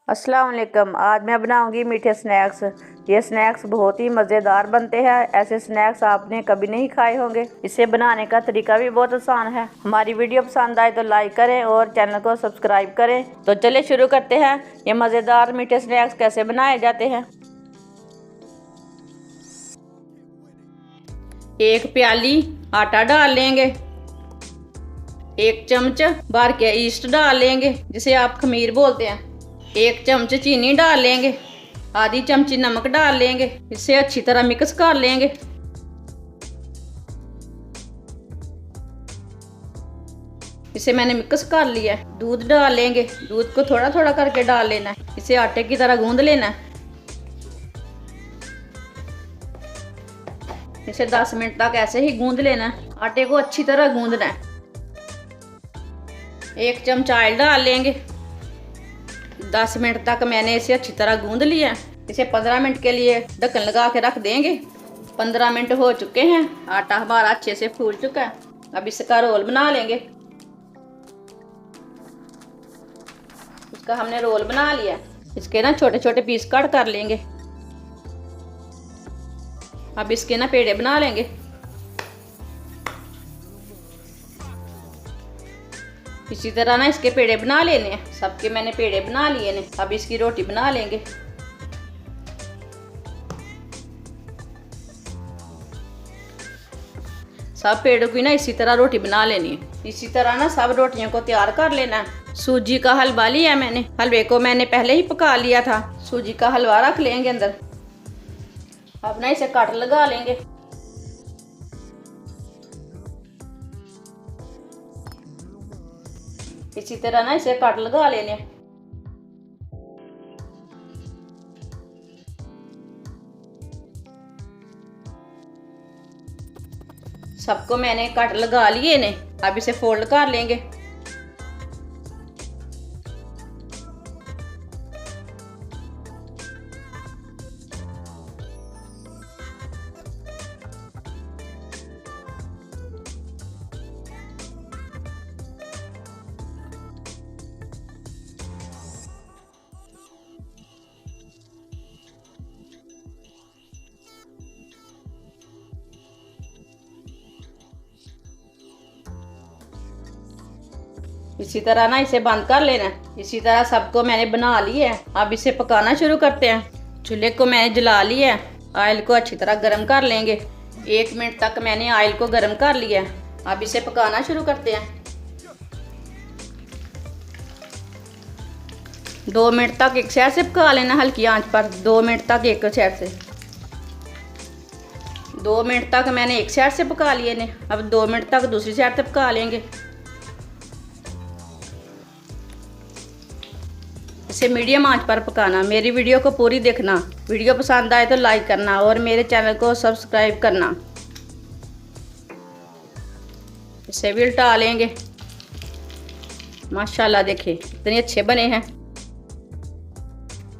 अस्सलाम वालेकुम। आज मैं बनाऊंगी मीठे स्नैक्स। ये स्नैक्स बहुत ही मज़ेदार बनते हैं। ऐसे स्नैक्स आपने कभी नहीं खाए होंगे। इसे बनाने का तरीका भी बहुत आसान है। हमारी वीडियो पसंद आए तो लाइक करें और चैनल को सब्सक्राइब करें। तो चलिए शुरू करते हैं। ये मज़ेदार मीठे स्नैक्स कैसे बनाए जाते हैं। एक प्याली आटा डाल लेंगे। एक चम्मच भर के ईस्ट डाल लेंगे, जिसे आप खमीर बोलते हैं। एक चम्मच चीनी डाल लेंगे। आधी चमची नमक डाल लेंगे। इसे अच्छी तरह मिक्स कर लेंगे। इसे मैंने मिक्स कर लिया है। दूध डाल लेंगे। दूध को थोड़ा थोड़ा करके डाल लेना है। इसे आटे की तरह गूंद लेना है। इसे 10 मिनट तक ऐसे ही गूंद लेना है। आटे को अच्छी तरह गूंदना है। एक चम्मच ऑयल डाल लेंगे। 10 मिनट तक मैंने इसे अच्छी तरह गूंद लिया। इसे 15 मिनट के लिए ढक्कन लगा के रख देंगे। 15 मिनट हो चुके हैं। आटा हमारा अच्छे से फूल चुका है। अब इसका रोल बना लेंगे। इसका हमने रोल बना लिया। इसके ना छोटे छोटे पीस कट कर लेंगे। अब इसके ना पेड़े बना लेंगे। इसी तरह ना इसके पेड़े बना लेने हैं। सबके मैंने पेड़े बना लिए ने। अब इसकी रोटी बना लेंगे। सब पेड़ों की ना इसी तरह रोटी बना लेनी है। इसी तरह ना सब रोटियों को तैयार कर लेना है। सूजी का हलवा लिया मैंने। हलवे को मैंने पहले ही पका लिया था। सूजी का हलवा रख लेंगे अंदर। अब ना इसे कट लगा लेंगे। इसी तरह ना इसे कट लगा लेने। सबको मैंने कट लगा लिए ने। अब इसे फोल्ड कर लेंगे। इसी तरह ना इसे बंद कर लेना। इसी तरह सबको मैंने बना लिया है। अब इसे पकाना शुरू करते हैं। चूल्हे को मैंने जला लिया है। ऑयल को अच्छी तरह गर्म कर लेंगे। 1 मिनट तक मैंने ऑयल को गर्म कर लिया है। अब इसे पकाना शुरू करते हैं। 2 मिनट तक एक साइड से पका लेना, हल्की आंच पर। 2 मिनट तक एक साइड से। 2 मिनट तक मैंने एक साइड से पका लिए ने। अब 2 मिनट तक दूसरी साइड से पका लेंगे। इसे मीडियम आंच पर पकाना। मेरी वीडियो को पूरी देखना। वीडियो पसंद आए तो लाइक करना और मेरे चैनल को सब्सक्राइब करना। इसे भी उल्टा लेंगे। माशाल्लाह देखिए इतने अच्छे बने हैं।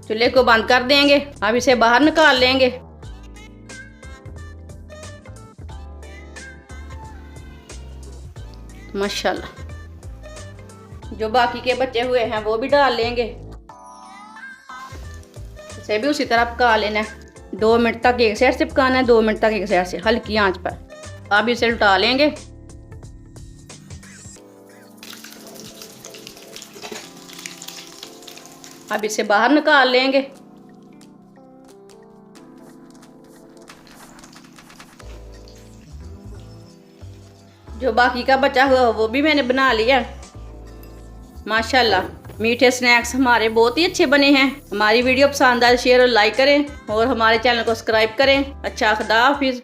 चूल्हे को बंद कर देंगे। अब इसे बाहर निकाल लेंगे। माशाल्लाह जो बाकी के बचे हुए हैं वो भी डाल लेंगे। इसे भी उसी तरह पका लेना है। 2 मिनट तक एक साइड से पकाना है। 2 मिनट तक एक साइड से हल्की आंच पर। अब इसे उल्टा लेंगे। अब इसे बाहर निकाल लेंगे। जो बाकी का बचा हुआ वो भी मैंने बना लिया। माशाल्लाह मीठे स्नैक्स हमारे बहुत ही अच्छे बने हैं। हमारी वीडियो पसंद आए शेयर और लाइक करें और हमारे चैनल को सब्सक्राइब करें। अच्छा, खुदा हाफिज़।